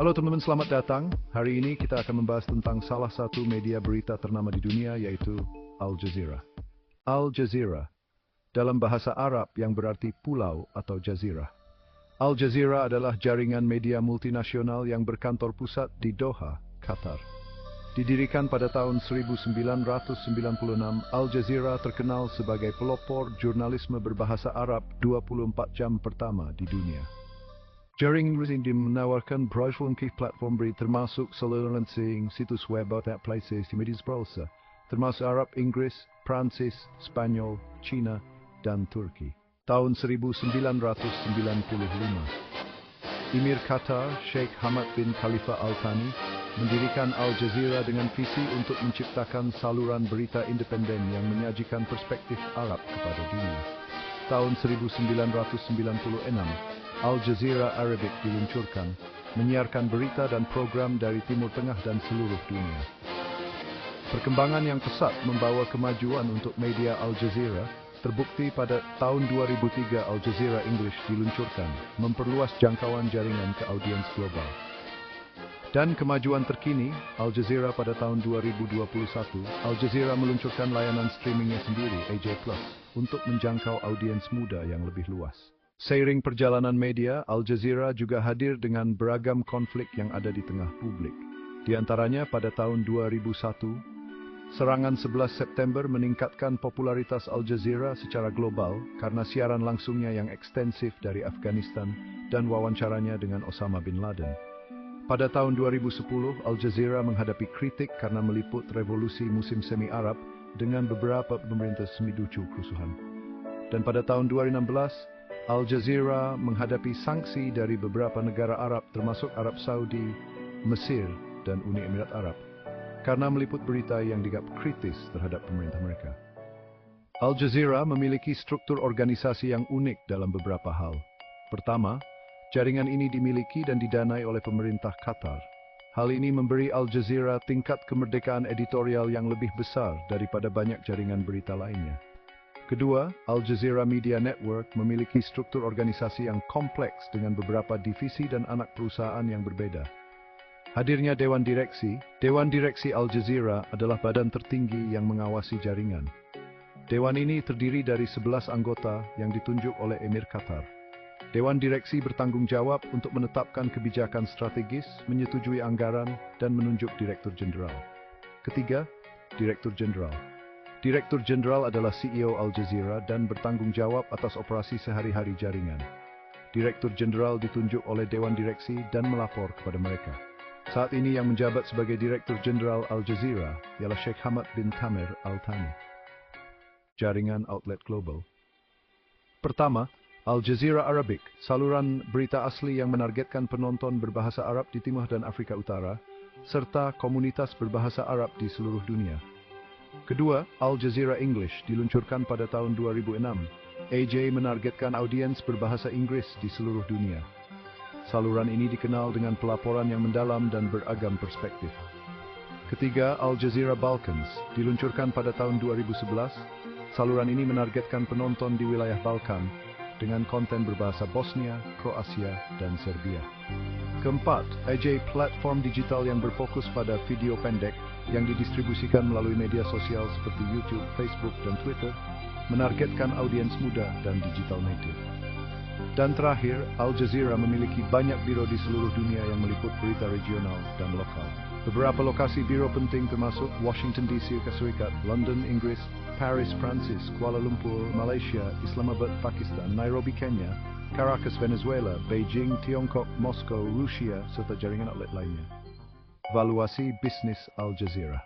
Halo teman-teman, selamat datang. Hari ini kita akan membahas tentang salah satu media berita ternama di dunia, yaitu Al Jazeera. Al Jazeera, dalam bahasa Arab yang berarti pulau atau jazirah. Al Jazeera adalah jaringan media multinasional yang berkantor pusat di Doha, Qatar. Didirikan pada tahun 1996, Al Jazeera terkenal sebagai pelopor jurnalisme berbahasa Arab 24 jam pertama di dunia. Jaringan ini menawarkan berbagai platform berita termasuk saluran situs web atau places di media sosial, termasuk Arab, Inggris, Prancis, Spanyol, Cina, dan Turki. Tahun 1995, Emir Qatar, Sheikh Hamad bin Khalifa Al Thani, mendirikan Al Jazeera dengan visi untuk menciptakan saluran berita independen yang menyajikan perspektif Arab kepada dunia. Tahun 1996, Al Jazeera Arabic diluncurkan, menyiarkan berita dan program dari Timur Tengah dan seluruh dunia. Perkembangan yang pesat membawa kemajuan untuk media Al Jazeera. Terbukti pada tahun 2003 Al Jazeera English diluncurkan, memperluas jangkauan jaringan ke audiens global. Dan kemajuan terkini, Al Jazeera pada tahun 2021, Al Jazeera meluncurkan layanan streamingnya sendiri, AJ Plus, untuk menjangkau audiens muda yang lebih luas. Seiring perjalanan media, Al Jazeera juga hadir dengan beragam konflik yang ada di tengah publik. Di antaranya pada tahun 2001, serangan 11 September meningkatkan popularitas Al Jazeera secara global karena siaran langsungnya yang ekstensif dari Afghanistan dan wawancaranya dengan Osama bin Laden. Pada tahun 2010, Al Jazeera menghadapi kritik karena meliput revolusi musim semi Arab dengan beberapa pemerintah semiducu kerusuhan. Dan pada tahun 2016, Al Jazeera menghadapi sanksi dari beberapa negara Arab termasuk Arab Saudi, Mesir, dan Uni Emirat Arab karena meliput berita yang dianggap kritis terhadap pemerintah mereka. Al Jazeera memiliki struktur organisasi yang unik dalam beberapa hal. Pertama, jaringan ini dimiliki dan didanai oleh pemerintah Qatar. Hal ini memberi Al Jazeera tingkat kemerdekaan editorial yang lebih besar daripada banyak jaringan berita lainnya. Kedua, Al Jazeera Media Network memiliki struktur organisasi yang kompleks dengan beberapa divisi dan anak perusahaan yang berbeda. Hadirnya Dewan Direksi Al Jazeera adalah badan tertinggi yang mengawasi jaringan. Dewan ini terdiri dari 11 anggota yang ditunjuk oleh Emir Qatar. Dewan Direksi bertanggung jawab untuk menetapkan kebijakan strategis, menyetujui anggaran, dan menunjuk Direktur Jenderal. Ketiga, Direktur Jenderal. Direktur Jenderal adalah CEO Al Jazeera dan bertanggung jawab atas operasi sehari-hari jaringan. Direktur Jenderal ditunjuk oleh Dewan Direksi dan melapor kepada mereka. Saat ini yang menjabat sebagai Direktur Jenderal Al Jazeera ialah Sheikh Hamad bin Tamer Al Thani. Jaringan outlet global. Pertama, Al Jazeera Arabic, saluran berita asli yang menargetkan penonton berbahasa Arab di Timur dan Afrika Utara, serta komunitas berbahasa Arab di seluruh dunia. Kedua, Al Jazeera English diluncurkan pada tahun 2006. AJ menargetkan audiens berbahasa Inggris di seluruh dunia. Saluran ini dikenal dengan pelaporan yang mendalam dan beragam perspektif. Ketiga, Al Jazeera Balkans diluncurkan pada tahun 2011. Saluran ini menargetkan penonton di wilayah Balkan dengan konten berbahasa Bosnia, Kroasia, dan Serbia. Keempat, AJ platform digital yang berfokus pada video pendek yang didistribusikan melalui media sosial seperti YouTube, Facebook, dan Twitter, menargetkan audiens muda dan digital native. Dan terakhir, Al Jazeera memiliki banyak biro di seluruh dunia yang meliput berita regional dan lokal. Beberapa lokasi biro penting termasuk Washington DC, Amerika Serikat, London, Inggris, Paris, Prancis, Kuala Lumpur, Malaysia, Islamabad, Pakistan, Nairobi, Kenya, Caracas, Venezuela, Beijing, Tiongkok, Moskow, Rusia, serta jaringan outlet lainnya. Valuasi bisnis Al Jazeera.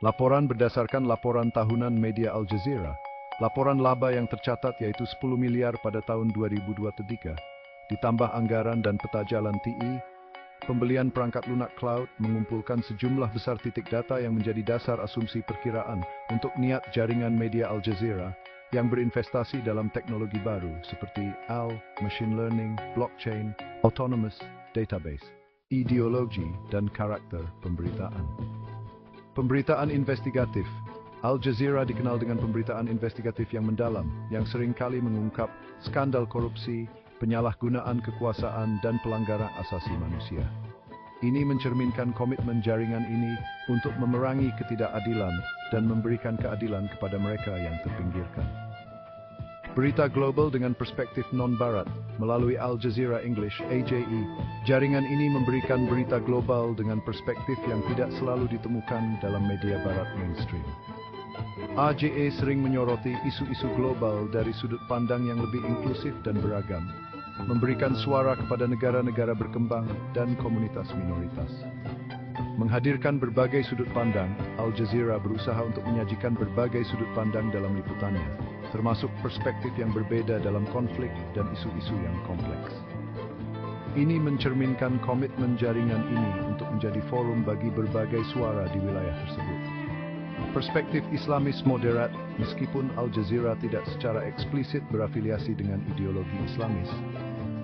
Laporan berdasarkan laporan tahunan media Al Jazeera. Laporan laba yang tercatat yaitu 10 miliar pada tahun 2023. Ditambah anggaran dan peta jalan TI, pembelian perangkat lunak cloud mengumpulkan sejumlah besar titik data yang menjadi dasar asumsi perkiraan untuk niat jaringan media Al Jazeera yang berinvestasi dalam teknologi baru seperti AI, machine learning, blockchain, autonomous, database, ideologi, dan karakter pemberitaan. Pemberitaan investigatif. Al Jazeera dikenal dengan pemberitaan investigatif yang mendalam, yang seringkali mengungkap skandal korupsi, penyalahgunaan kekuasaan, dan pelanggaran asasi manusia. Ini mencerminkan komitmen jaringan ini untuk memerangi ketidakadilan dan memberikan keadilan kepada mereka yang terpinggirkan. Berita global dengan perspektif non-barat melalui Al Jazeera English (AJE). Jaringan ini memberikan berita global dengan perspektif yang tidak selalu ditemukan dalam media barat mainstream. AJE sering menyoroti isu-isu global dari sudut pandang yang lebih inklusif dan beragam, memberikan suara kepada negara-negara berkembang dan komunitas minoritas. Menghadirkan berbagai sudut pandang, Al Jazeera berusaha untuk menyajikan berbagai sudut pandang dalam liputannya, termasuk perspektif yang berbeda dalam konflik dan isu-isu yang kompleks. Ini mencerminkan komitmen jaringan ini untuk menjadi forum bagi berbagai suara di wilayah tersebut. Perspektif Islamis moderat, meskipun Al Jazeera tidak secara eksplisit berafiliasi dengan ideologi Islamis,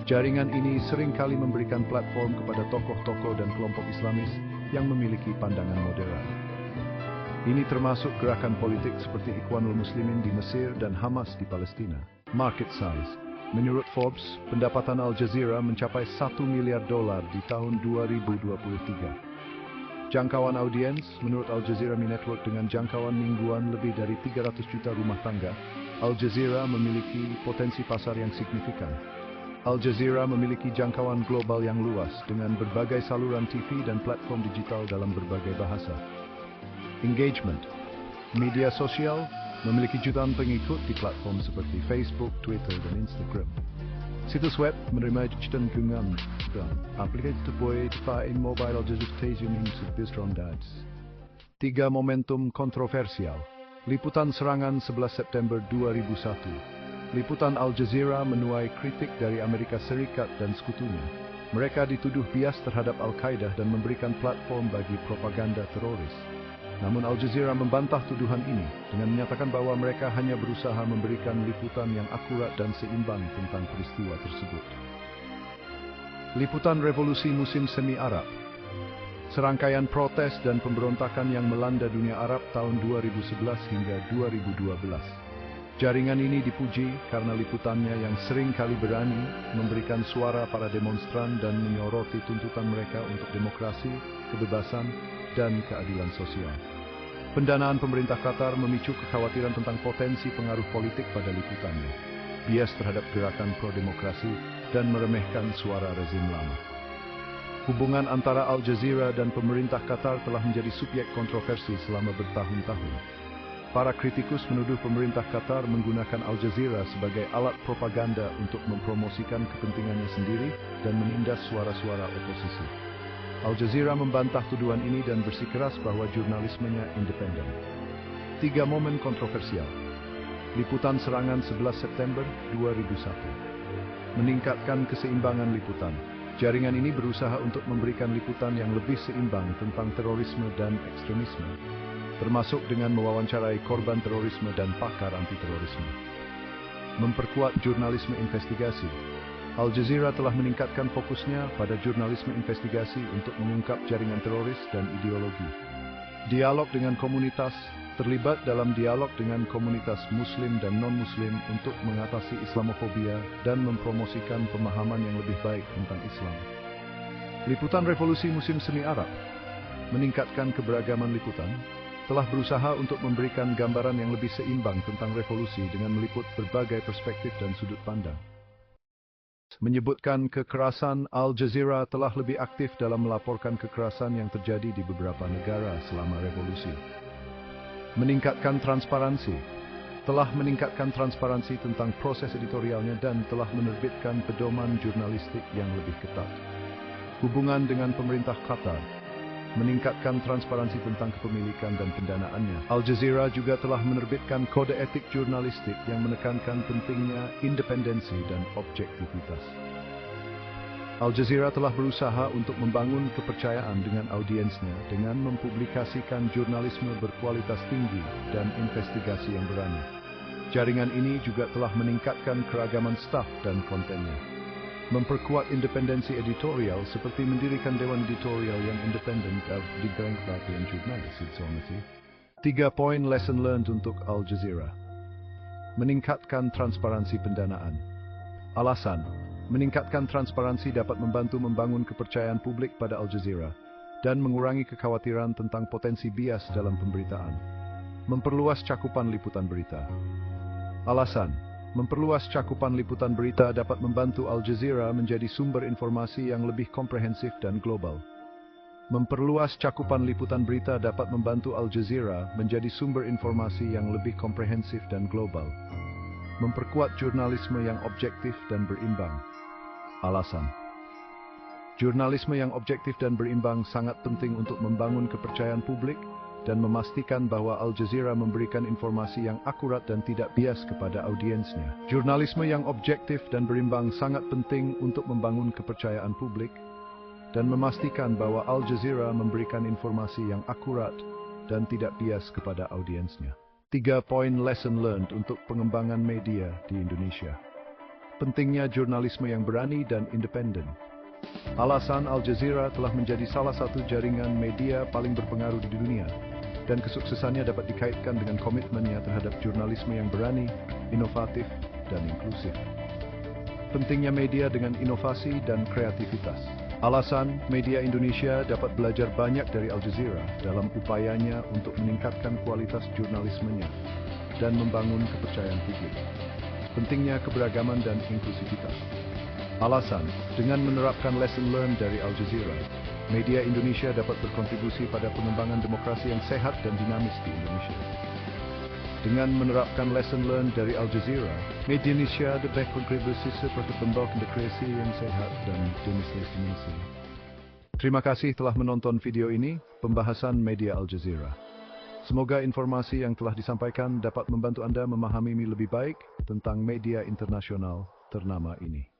jaringan ini seringkali memberikan platform kepada tokoh-tokoh dan kelompok Islamis yang memiliki pandangan moderat. Ini termasuk gerakan politik seperti Ikhwanul Muslimin di Mesir dan Hamas di Palestina. Market size. Menurut Forbes, pendapatan Al Jazeera mencapai $1 miliar di tahun 2023. Jangkauan audiens, menurut Al Jazeera Network dengan jangkauan mingguan lebih dari 300 juta rumah tangga, Al Jazeera memiliki potensi pasar yang signifikan. Al Jazeera memiliki jangkauan global yang luas dengan berbagai saluran TV dan platform digital dalam berbagai bahasa. Engagement. Media sosial memiliki jutaan pengikut di platform seperti Facebook, Twitter, dan Instagram. Situs web menerima kecenderungan dan aplikasi terbuat di mobile Al Jazeera Stasiun yang serbisrondads. 3 momentum kontroversial. Liputan serangan 11 September 2001. Liputan Al Jazeera menuai kritik dari Amerika Serikat dan sekutunya. Mereka dituduh bias terhadap Al-Qaeda dan memberikan platform bagi propaganda teroris. Namun Al Jazeera membantah tuduhan ini dengan menyatakan bahwa mereka hanya berusaha memberikan liputan yang akurat dan seimbang tentang peristiwa tersebut. Liputan revolusi musim semi Arab. Serangkaian protes dan pemberontakan yang melanda dunia Arab tahun 2011 hingga 2012. Jaringan ini dipuji karena liputannya yang sering kali berani memberikan suara para demonstran dan menyoroti tuntutan mereka untuk demokrasi, kebebasan, dan keadilan sosial. Pendanaan pemerintah Qatar memicu kekhawatiran tentang potensi pengaruh politik pada liputannya, bias terhadap gerakan pro-demokrasi, dan meremehkan suara rezim lama. Hubungan antara Al Jazeera dan pemerintah Qatar telah menjadi subjek kontroversi selama bertahun-tahun. Para kritikus menuduh pemerintah Qatar menggunakan Al Jazeera sebagai alat propaganda untuk mempromosikan kepentingannya sendiri dan menindas suara-suara oposisi. Al Jazeera membantah tuduhan ini dan bersikeras bahwa jurnalismenya independen. 3 momen kontroversial. Liputan serangan 11 September 2001. Meningkatkan keseimbangan liputan. Jaringan ini berusaha untuk memberikan liputan yang lebih seimbang tentang terorisme dan ekstremisme, termasuk dengan mewawancarai korban terorisme dan pakar anti-terorisme. Memperkuat jurnalisme investigasi. Al Jazeera telah meningkatkan fokusnya pada jurnalisme investigasi untuk mengungkap jaringan teroris dan ideologi. Dialog dengan komunitas. Terlibat dalam dialog dengan komunitas Muslim dan non-Muslim untuk mengatasi Islamofobia dan mempromosikan pemahaman yang lebih baik tentang Islam. Liputan revolusi musim semi Arab. Meningkatkan keberagaman liputan. Telah berusaha untuk memberikan gambaran yang lebih seimbang tentang revolusi dengan meliput berbagai perspektif dan sudut pandang. Menyebutkan kekerasan, Al Jazeera telah lebih aktif dalam melaporkan kekerasan yang terjadi di beberapa negara selama revolusi. Meningkatkan transparansi. Telah meningkatkan transparansi tentang proses editorialnya dan telah menerbitkan pedoman jurnalistik yang lebih ketat. Hubungan dengan pemerintah Qatar. Meningkatkan transparansi tentang kepemilikan dan pendanaannya. Al Jazeera juga telah menerbitkan kode etik jurnalistik yang menekankan pentingnya independensi dan objektivitas. Al Jazeera telah berusaha untuk membangun kepercayaan dengan audiensnya dengan mempublikasikan jurnalisme berkualitas tinggi dan investigasi yang berani. Jaringan ini juga telah meningkatkan keragaman staf dan kontennya. Memperkuat independensi editorial seperti mendirikan dewan editorial yang independen dan bidang pelatihan jurnalistik. 3 poin lesson learned untuk Al Jazeera. Meningkatkan transparansi pendanaan. Alasan, Meningkatkan transparansi dapat membantu membangun kepercayaan publik pada Al Jazeera dan mengurangi kekhawatiran tentang potensi bias dalam pemberitaan. Memperluas cakupan liputan berita. Alasan: memperluas cakupan liputan berita dapat membantu Al Jazeera menjadi sumber informasi yang lebih komprehensif dan global. Memperluas cakupan liputan berita dapat membantu Al Jazeera menjadi sumber informasi yang lebih komprehensif dan global. Memperkuat jurnalisme yang objektif dan berimbang. Alasan: jurnalisme yang objektif dan berimbang sangat penting untuk membangun kepercayaan publik dan memastikan bahwa Al Jazeera memberikan informasi yang akurat dan tidak bias kepada audiensnya. Jurnalisme yang objektif dan berimbang sangat penting untuk membangun kepercayaan publik dan memastikan bahwa Al Jazeera memberikan informasi yang akurat dan tidak bias kepada audiensnya. 3 poin lesson learned untuk pengembangan media di Indonesia. Pentingnya jurnalisme yang berani dan independen. Alasan: Al Jazeera telah menjadi salah satu jaringan media paling berpengaruh di dunia, dan kesuksesannya dapat dikaitkan dengan komitmennya terhadap jurnalisme yang berani, inovatif, dan inklusif. Pentingnya media dengan inovasi dan kreativitas. Alasan: media Indonesia dapat belajar banyak dari Al Jazeera dalam upayanya untuk meningkatkan kualitas jurnalismenya dan membangun kepercayaan publik. Pentingnya keberagaman dan inklusivitas. Alasan: dengan menerapkan lesson learned dari Al Jazeera, media Indonesia dapat berkontribusi pada pengembangan demokrasi yang sehat dan dinamis di Indonesia. Dengan menerapkan lesson learned dari Al Jazeera, media Indonesia dapat berkontribusi seperti pembangunan demokrasi yang sehat dan dinamis. Terima kasih telah menonton video ini, pembahasan media Al Jazeera. Semoga informasi yang telah disampaikan dapat membantu Anda memahami lebih baik tentang media internasional ternama ini.